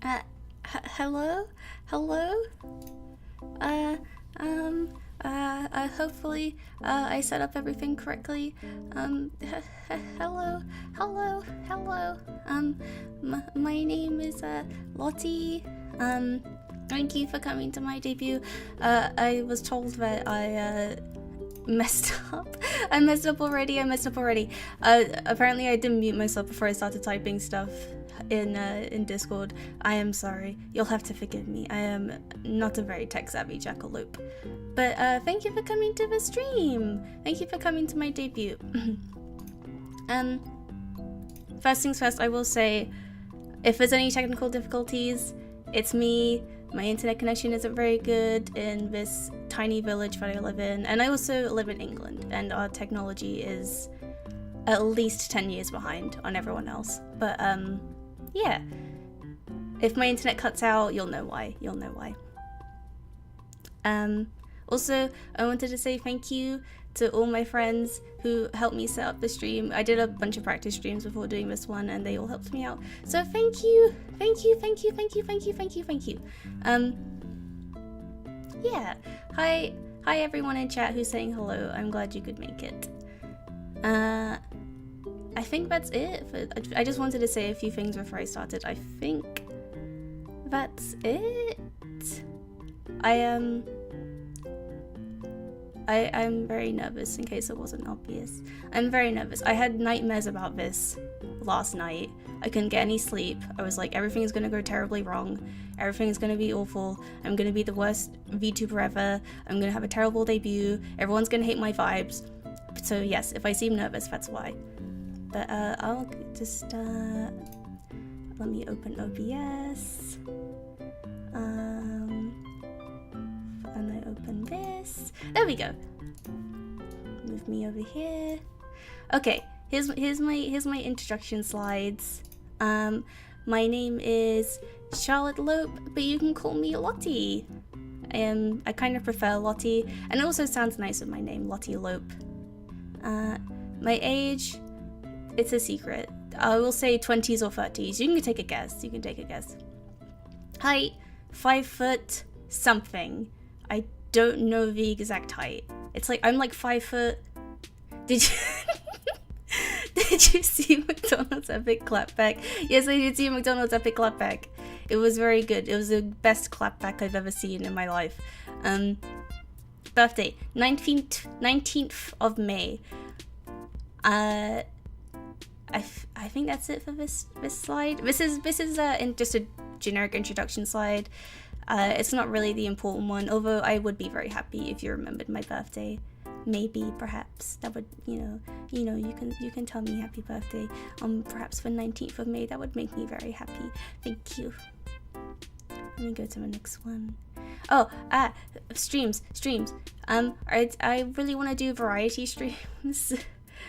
Hello? Hello? Uh, hopefully, I set up everything correctly. Hello? Hello? Hello? My name is, Lottie. Thank you for coming to my debut. I was told that I, messed up. I messed up already. Apparently I didn't mute myself before I started typing stuff in Discord. I am sorry. You'll have to forgive me. I am not a very tech-savvy jackalope. But thank you for coming to the stream. Thank you for coming to my debut. First things first, I will say, if there's any technical difficulties, it's me. My internet connection isn't very good in this tiny village that I live in, and I also live in England, and our technology is at least 10 years behind on everyone else. But yeah, if my internet cuts out, you'll know why. Also, I wanted to say thank you to all my friends who helped me set up the stream. I did a bunch of practice streams before doing this one, and they all helped me out. So thank you. Yeah. Hi everyone in chat who's saying hello. I'm glad you could make it. I think that's it. I just wanted to say a few things before I started. I think that's it. I'm very nervous, in case it wasn't obvious. I'm very nervous. I had nightmares about this last night. I couldn't get any sleep. I was like, everything's gonna go terribly wrong. Everything's gonna be awful. I'm gonna be the worst VTuber ever. I'm gonna have a terrible debut. Everyone's gonna hate my vibes. So yes, if I seem nervous, that's why. But I'll just, let me open OBS. And I open this. There we go. Move me over here. Okay, here's my introduction slides. My name is Charlotte Lope, but you can call me Lottie. I kind of prefer Lottie, and it also sounds nice with my name, Lottie Lope. My age, it's a secret. I will say 20s or 30s. You can take a guess. Height, 5 foot something. I don't know the exact height. It's like, I'm like 5 foot. Did you see McDonald's epic clapback? Yes, I did see McDonald's epic clapback. It was very good. It was the best clapback I've ever seen in my life. Birthday, 19th of May. I think that's it for this slide. This is just a generic introduction slide. It's not really the important one, although I would be very happy if you remembered my birthday. Maybe, perhaps, that would, you can tell me happy birthday on perhaps the 19th of May. That would make me very happy. Thank you. Let me go to the next one. Oh, streams. I really want to do variety streams.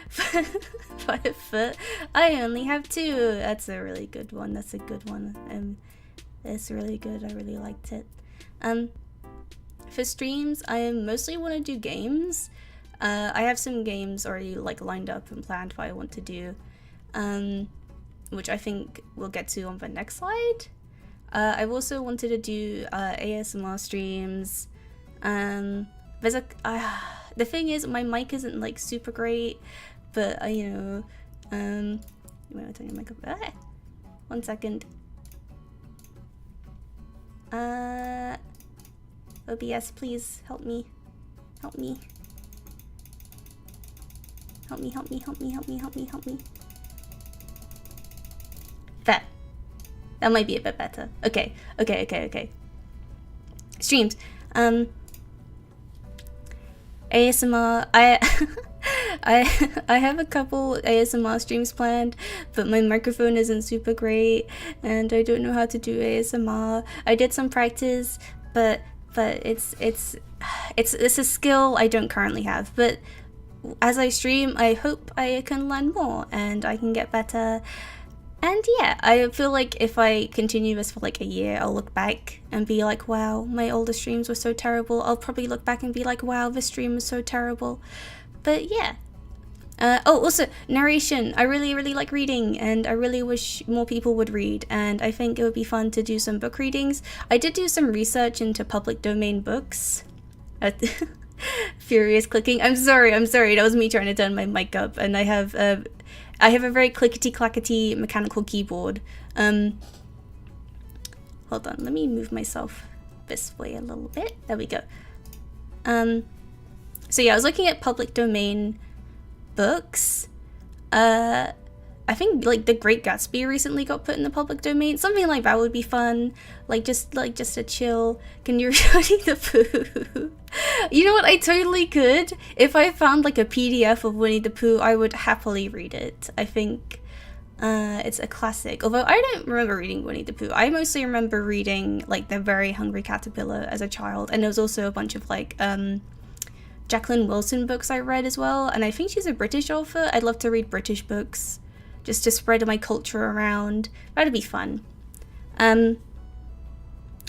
5 foot. I only have 2. That's a really good one. That's a good one. It's really good. I really liked it. For streams, I mostly want to do games. I have some games already lined up and planned what I want to do, which I think we'll get to on the next slide. I've also wanted to do ASMR streams. There's the thing is, my mic isn't super great, but you might turn your mic up. 1 second. OBS, please help me. Help me. That might be a bit better. Okay. Streams. ASMR. I have a couple ASMR streams planned, but my microphone isn't super great, and I don't know how to do ASMR. I did some practice, but it's a skill I don't currently have. But as I stream, I hope I can learn more and I can get better. And yeah, I feel like if I continue this for a year, I'll look back and be like, wow, my older streams were so terrible. I'll probably look back and be like, wow, this stream was so terrible. But yeah, Oh, also, narration. I really, really like reading, and I really wish more people would read, and I think it would be fun to do some book readings. I did do some research into public domain books. Furious clicking. I'm sorry, that was me trying to turn my mic up, and I have a very clickety-clackety mechanical keyboard. Hold on, let me move myself this way a little bit. There we go. So yeah, I was looking at public domain books. I think like The Great Gatsby recently got put in the public domain. Something like that would be fun. Just a chill. Can you read Winnie the Pooh? You know what? I totally could. If I found like a PDF of Winnie the Pooh, I would happily read it. I think it's a classic. Although I don't remember reading Winnie the Pooh. I mostly remember reading like The Very Hungry Caterpillar as a child, and there was also a bunch of like Jacqueline Wilson books I read as well, and I think she's a British author. I'd love to read British books, just to spread my culture around. That'd be fun. And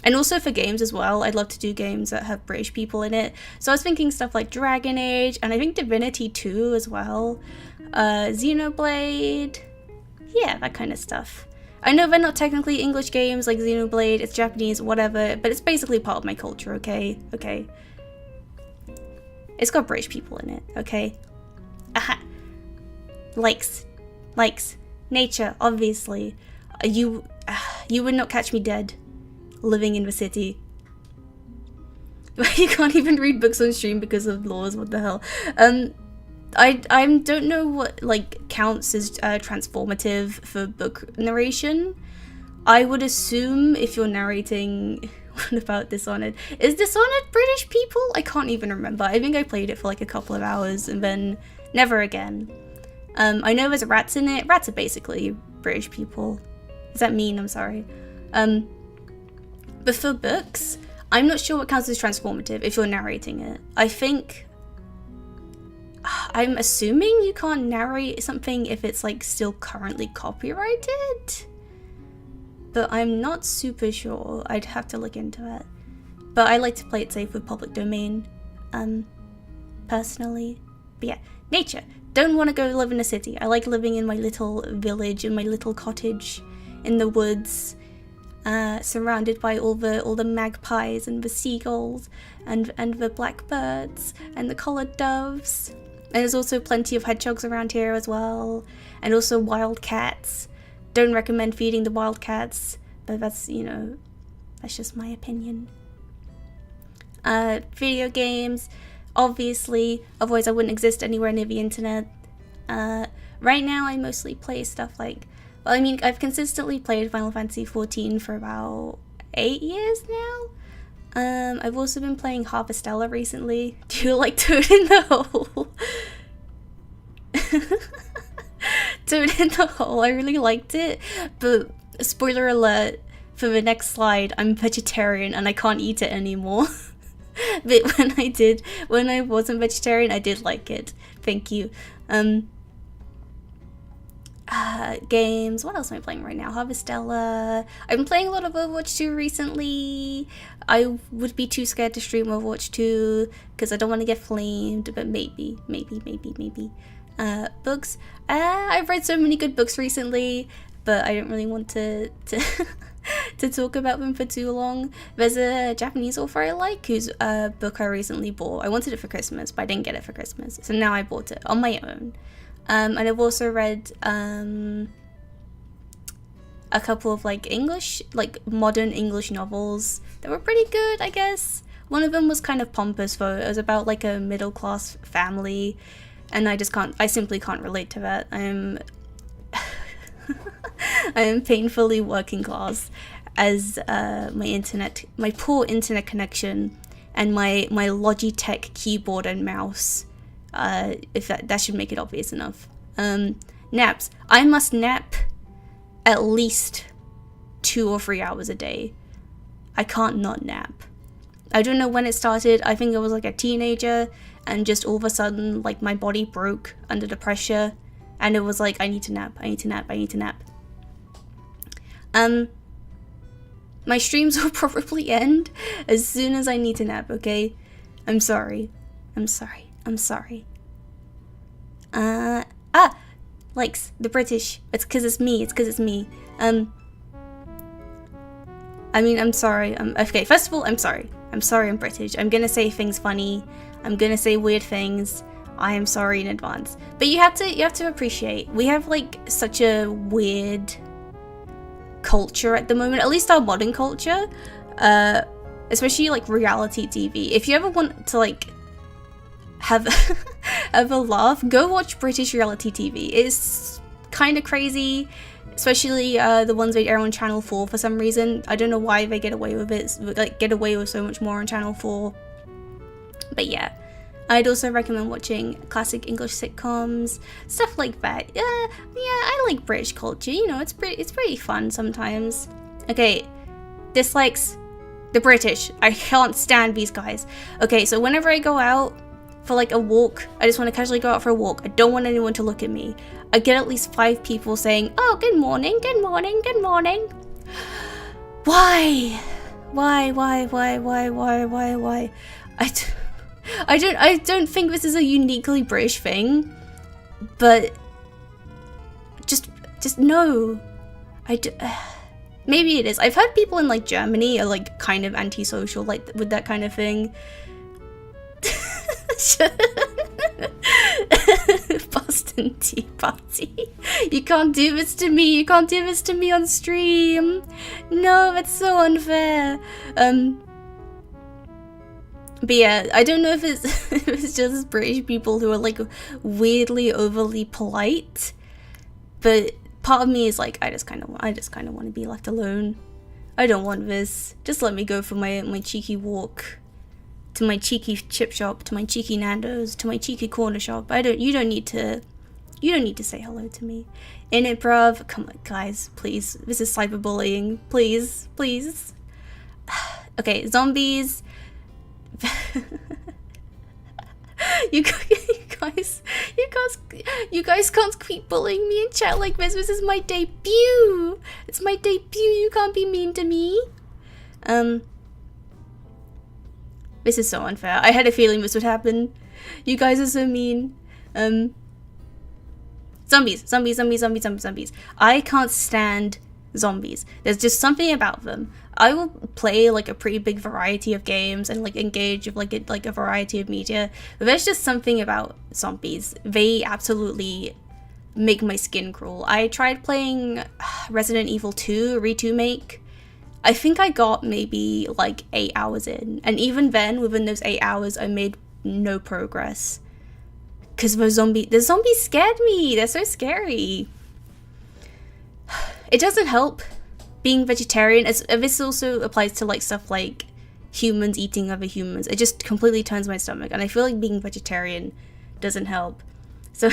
also for games as well, I'd love to do games that have British people in it. So I was thinking stuff like Dragon Age, and I think Divinity 2 as well. Xenoblade. Yeah, that kind of stuff. I know they're not technically English games like Xenoblade, it's Japanese, whatever, but it's basically part of my culture, okay? Okay. It's got British people in it, okay? Aha. Likes. Nature, obviously. You would not catch me dead living in the city. You can't even read books on stream because of laws, what the hell? I don't know what like counts as transformative for book narration. I would assume if you're narrating... What about Dishonored? Is Dishonored British people? I can't even remember. I think I played it for like a couple of hours and then never again. I know there's rats in it. Rats are basically British people. Does that mean? I'm sorry. But for books, I'm not sure what counts as transformative if you're narrating it. I think... I'm assuming you can't narrate something if it's like still currently copyrighted? But I'm not super sure. I'd have to look into it. But I like to play it safe with public domain, personally. But yeah, nature. Don't want to go live in a city. I like living in my little village, in my little cottage, in the woods, surrounded by all the magpies and the seagulls and the blackbirds and the collared doves. And there's also plenty of hedgehogs around here as well, and also wild cats. Don't recommend feeding the wild cats, but that's, you know, that's just my opinion. Video games, obviously, otherwise I wouldn't exist anywhere near the internet. Right now I mostly play stuff like, well, I mean, I've consistently played Final Fantasy XIV for about 8 years now. I've also been playing Harvestella recently. Do you like Toad in the Hole? Toad in the Hole, I really liked it, but spoiler alert, for the next slide, I'm vegetarian and I can't eat it anymore. But when I wasn't vegetarian, I did like it. Thank you. Games, what else am I playing right now? Harvestella. I've been playing a lot of Overwatch 2 recently. I would be too scared to stream Overwatch 2 because I don't want to get flamed, but maybe. Books. I've read so many good books recently, but I don't really want to to talk about them for too long. There's a Japanese author I like whose book I recently bought. I wanted it for Christmas, but I didn't get it for Christmas, so now I bought it on my own. And I've also read a couple of like modern English novels that were pretty good, I guess. One of them was kind of pompous though. It was about like a middle class family, and I simply can't relate to that. I am painfully working class, as my poor internet connection and my Logitech keyboard and mouse, if that should make it obvious enough. Naps. I must nap at least 2 or 3 hours a day. I can't not nap. I don't know when it started. I think I was like a teenager, and just all of a sudden, like, my body broke under the pressure, and it was like, I need to nap. My streams will probably end as soon as I need to nap, okay? I'm sorry. Likes the British. It's because it's me. I mean, I'm sorry. Okay, first of all, I'm sorry. I'm sorry I'm British. I'm gonna say things funny. I'm gonna say weird things. I am sorry in advance. But you have to appreciate, we have like such a weird culture at the moment, at least our modern culture. Especially like reality TV. If you ever want to like have have a laugh, go watch British reality TV. It's kind of crazy. Especially the ones they air on Channel 4 for some reason. I don't know why they get away with it, like get away with so much more on Channel 4. But yeah, I'd also recommend watching classic English sitcoms, stuff like that. Yeah, I like British culture. You know, it's pretty fun sometimes. Okay, dislikes the British. I can't stand these guys. Okay, so whenever I go out for like a walk, I just want to casually go out for a walk. I don't want anyone to look at me. I get at least 5 people saying, "Oh, good morning, good morning, good morning." Why? I don't think this is a uniquely British thing, but just no. Maybe it is. I've heard people in like Germany are like kind of antisocial, like with that kind of thing. Boston Tea Party. You can't do this to me. You can't do this to me on stream. No, that's so unfair. But yeah, I don't know if it's if it's just British people who are like weirdly overly polite. But part of me is like, I just kind of want to be left alone. I don't want this. Just let me go for my cheeky walk to my cheeky chip shop, to my cheeky Nando's, to my cheeky corner shop. You don't need to say hello to me. In it, bruv. Come on, guys, please. This is cyberbullying. Please. Okay, zombies. You guys can't keep bullying me in chat like this. This is my debut. It's my debut. You can't be mean to me. This is so unfair. I had a feeling this would happen. You guys are so mean. Zombies. I can't stand zombies. There's just something about them. I will play like a pretty big variety of games and like engage with like a variety of media, but there's just something about zombies. They absolutely make my skin crawl. I tried playing Resident Evil 2 remake. I think I got maybe like 8 hours in, and even then, within those 8 hours, I made no progress. Because the zombies scared me. They're so scary. It doesn't help being vegetarian. This also applies to like stuff like humans eating other humans. It just completely turns my stomach, and I feel like being vegetarian doesn't help. So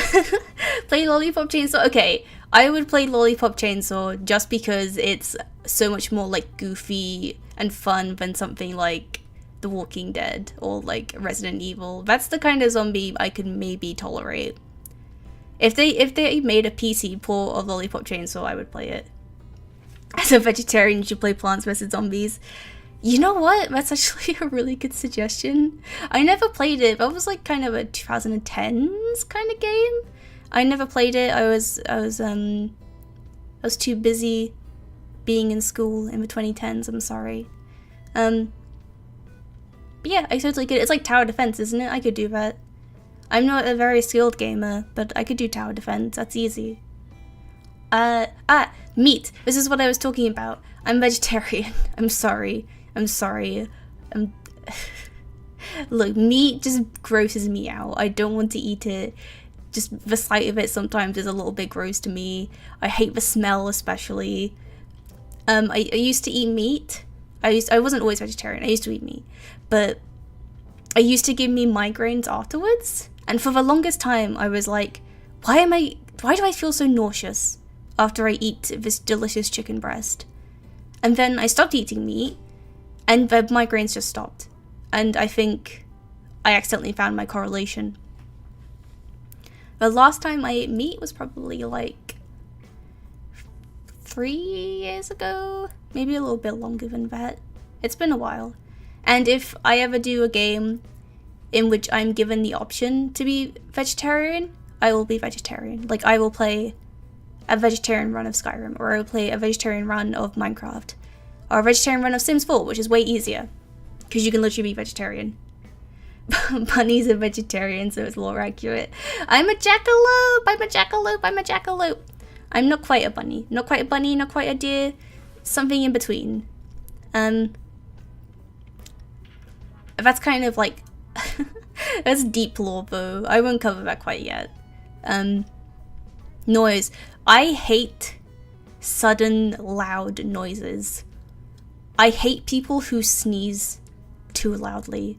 play Lollipop Chainsaw. Okay, I would play Lollipop Chainsaw just because it's so much more like goofy and fun than something like The Walking Dead or like Resident Evil. That's the kind of zombie I could maybe tolerate. If they made a PC port of Lollipop Chainsaw, I would play it. As a vegetarian, you should play Plants vs Zombies. You know what? That's actually a really good suggestion. I never played it. That was like kind of a 2010s kind of game. I never played it. I was too busy being in school in the 2010s. I'm sorry. But yeah, I totally get it. It's like tower defense, isn't it? I could do that. I'm not a very skilled gamer, but I could do tower defense. That's easy. Meat. This is what I was talking about. I'm vegetarian. I'm sorry. Look, meat just grosses me out. I don't want to eat it. Just the sight of it sometimes is a little bit gross to me. I hate the smell especially. I used to eat meat. I wasn't always vegetarian. I used to eat meat. But it used to give me migraines afterwards. And for the longest time I was like, why do I feel so nauseous after I eat this delicious chicken breast? And then I stopped eating meat, and the migraines just stopped. And I think I accidentally found my correlation. The last time I ate meat was probably like 3 years ago, maybe a little bit longer than that. It's been a while. And if I ever do a game in which I'm given the option to be vegetarian, I will be vegetarian. Like, I will play a vegetarian run of Skyrim, or I will play a vegetarian run of Minecraft, or a vegetarian run of Sims 4, which is way easier, because you can literally be vegetarian. Bunny's a vegetarian, so it's more accurate. I'm a jackalope! I'm a jackalope! I'm a jackalope! I'm not quite a bunny. Not quite a bunny, not quite a deer. Something in between. That's kind of like... that's deep lore, though. I won't cover that quite yet. Noise. I hate sudden, loud noises. I hate people who sneeze too loudly.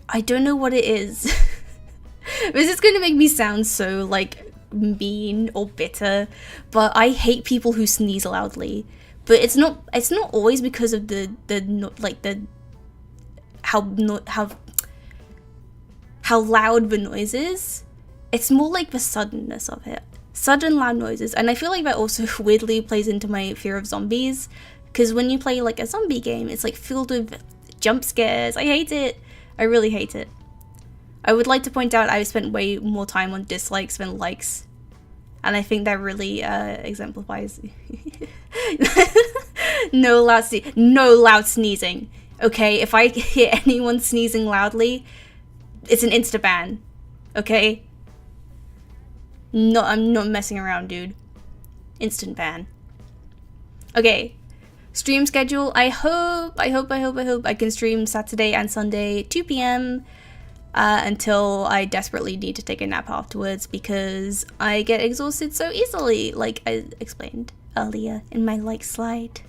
I don't know what it is. This is going to make me sound so, like, mean or bitter, but I hate people who sneeze loudly. But it's not always because of how loud the noise is. It's more like the suddenness of it. Sudden loud noises. And I feel like that also weirdly plays into my fear of zombies, because when you play like a zombie game, it's like filled with jump scares. I hate it. I really hate it. I would like to point out I've spent way more time on dislikes than likes, and I think that really exemplifies. No loud sneezing. Okay, if I hear anyone sneezing loudly, it's an insta ban. Okay. No, I'm not messing around, dude. Instant ban. Okay. Stream schedule. I hope I can stream Saturday and Sunday 2 p.m. Until I desperately need to take a nap afterwards, because I get exhausted so easily, like I explained earlier in my slide.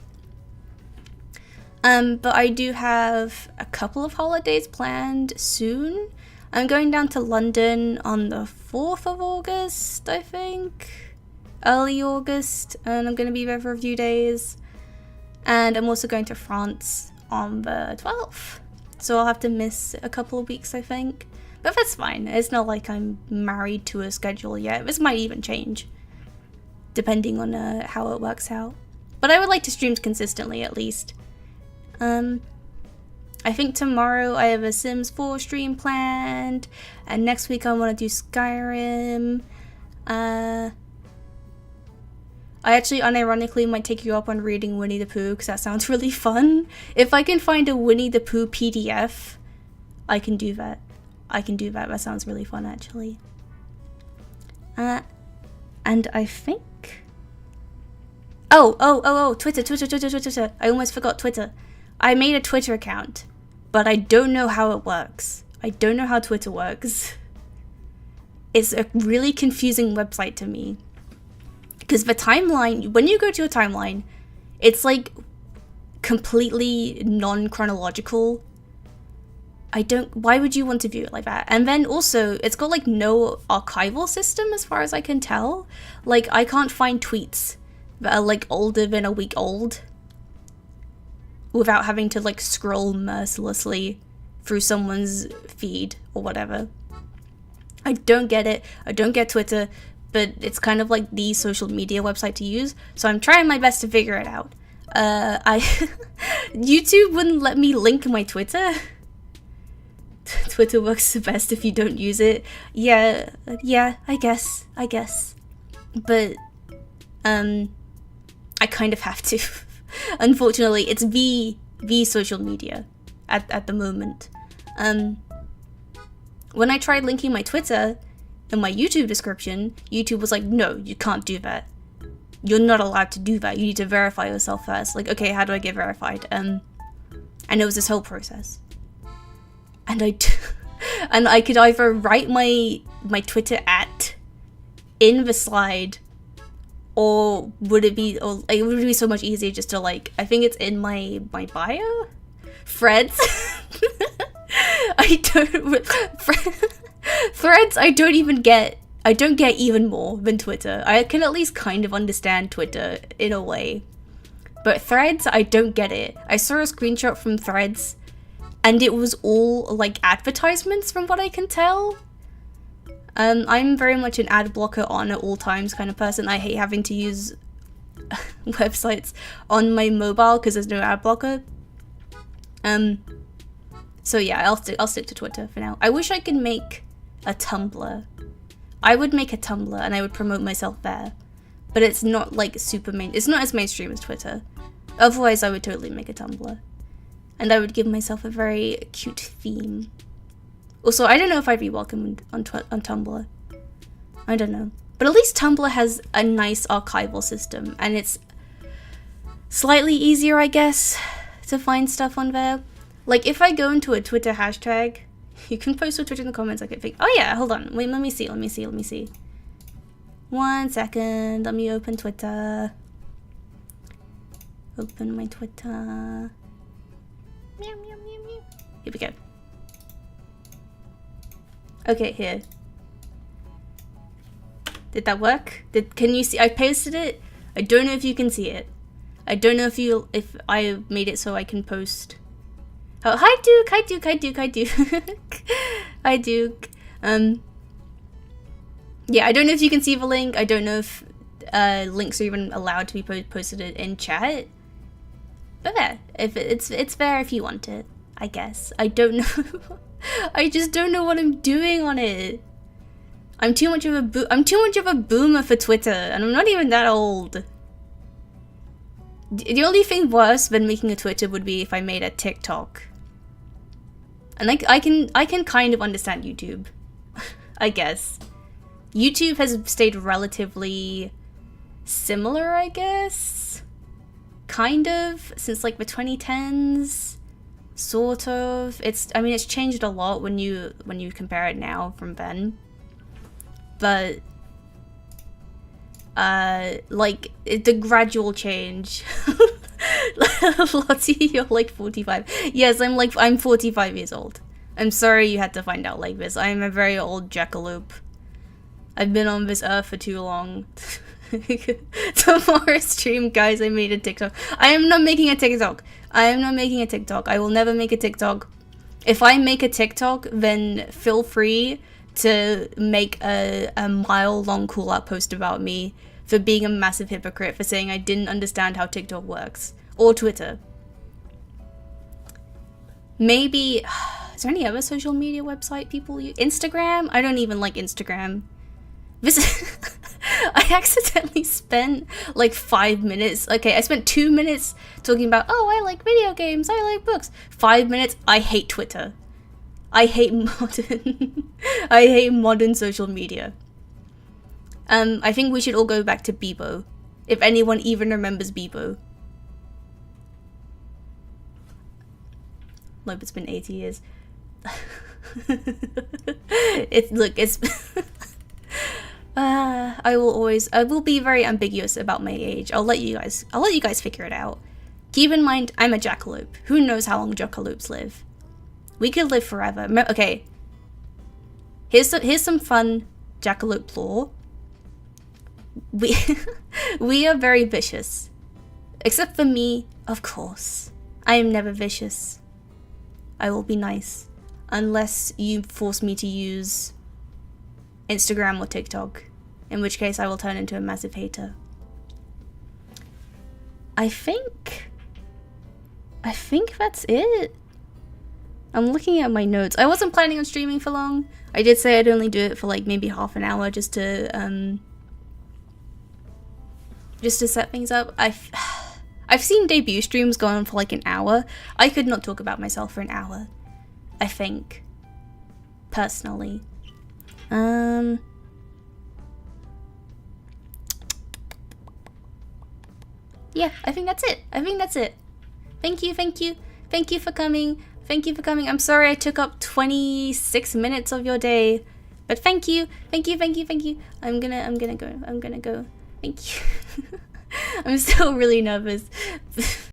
But I do have a couple of holidays planned soon. I'm going down to London on the 4th of August, I think. Early August, and I'm going to be there for a few days. And I'm also going to France on the 12th. So I'll have to miss a couple of weeks, I think. But that's fine. It's not like I'm married to a schedule yet. This might even change, depending on how it works out. But I would like to stream consistently, at least. I think tomorrow I have a Sims 4 stream planned, and next week I want to do Skyrim. I actually unironically might take you up on reading Winnie the Pooh, because that sounds really fun. If I can find a Winnie the Pooh PDF, I can do that. That sounds really fun, actually. And I think... Oh, Twitter. I almost forgot Twitter. I made a Twitter account, but I don't know how it works. I don't know how Twitter works. It's a really confusing website to me. Because the timeline, when you go to a timeline, it's like completely non-chronological. Why would you want to view it like that? And then also, it's got like no archival system as far as I can tell. Like, I can't find tweets that are like older than a week old without having to like scroll mercilessly through someone's feed or whatever. I don't get it. I don't get Twitter, but it's kind of like the social media website to use, so I'm trying my best to figure it out. YouTube wouldn't let me link my Twitter. Twitter works the best if you don't use it. Yeah, I guess. But, I kind of have to. Unfortunately, it's the social media at the moment. When I tried linking my Twitter in my YouTube description, YouTube was like, no, you can't do that. You're not allowed to do that. You need to verify yourself first. Like, okay, how do I get verified? And it was this whole process. And I could either write my Twitter in the slide, or would it be so much easier just to like, I think it's in my bio? Threads? Threads, I don't get even more than Twitter. I can at least kind of understand Twitter in a way. But Threads, I don't get it. I saw a screenshot from Threads, and it was all like advertisements from what I can tell. I'm very much an ad blocker on at all times kind of person. I hate having to use websites on my mobile because there's no ad blocker. So yeah, I'll stick to Twitter for now. I wish I could make a Tumblr. I would make a Tumblr and I would promote myself there. But it's not like it's not as mainstream as Twitter. Otherwise, I would totally make a Tumblr. And I would give myself a very cute theme. Also, I don't know if I'd be welcome on Tumblr. I don't know. But at least Tumblr has a nice archival system. And it's slightly easier, I guess, to find stuff on there. Like, if I go into a Twitter hashtag, you can post on Twitter in the comments. I could think, oh yeah, hold on. Wait, let me see. 1 second. Let me open Twitter. Open my Twitter. Meow, meow, meow, meow. Here we go. Okay, here. Did that work? Can you see? I posted it. I don't know if you can see it. I don't know if I made it so I can post. Oh, hi Duke, hi Duke, hi Duke, hi Duke. Hi Duke. Yeah, I don't know if you can see the link. I don't know if links are even allowed to be posted in chat. But yeah, if it's there if you want it, I guess. I don't know. I just don't know what I'm doing on it. I'm too much of a boomer for Twitter, and I'm not even that old. The only thing worse than making a Twitter would be if I made a TikTok. And like I can kind of understand YouTube, I guess. YouTube has stayed relatively similar, I guess. Kind of since like the 2010s, sort of. I mean it's changed a lot when you compare it now from then. But like the gradual change. Lottie, you're like 45. Yes, I'm 45 years old. I'm sorry you had to find out like this. I'm a very old jackalope. I've been on this earth for too long. Tomorrow's stream, guys, I made a TikTok. I am not making a TikTok. I will never make a TikTok. If I make a TikTok, then feel free to make a mile-long call-out post about me for being a massive hypocrite, for saying I didn't understand how TikTok works. Or Twitter. Maybe... Is there any other social media website people use? Instagram? I don't even like Instagram. This... I accidentally spent like 5 minutes. Okay, I spent 2 minutes talking about, oh, I like video games, I like books. 5 minutes, I hate Twitter. I hate modern social media. I think we should all go back to Bebo. If anyone even remembers Bebo. Lope, it's been 80 years. I will be very ambiguous about my age. I'll let you guys figure it out. Keep in mind, I'm a jackalope. Who knows how long jackalopes live? We could live forever. Okay. Here's some fun jackalope lore. We are very vicious. Except for me, of course. I am never vicious. I will be nice. Unless you force me to use Instagram or TikTok. In which case I will turn into a massive hater. I think that's it. I'm looking at my notes. I wasn't planning on streaming for long. I did say I'd only do it for like maybe half an hour just to set things up. I've seen debut streams go on for like an hour. I could not talk about myself for an hour. I think. Personally. Yeah, I think that's it. Thank you for coming. I'm sorry I took up 26 minutes of your day. But thank you. I'm gonna go. Thank you. I'm still really nervous.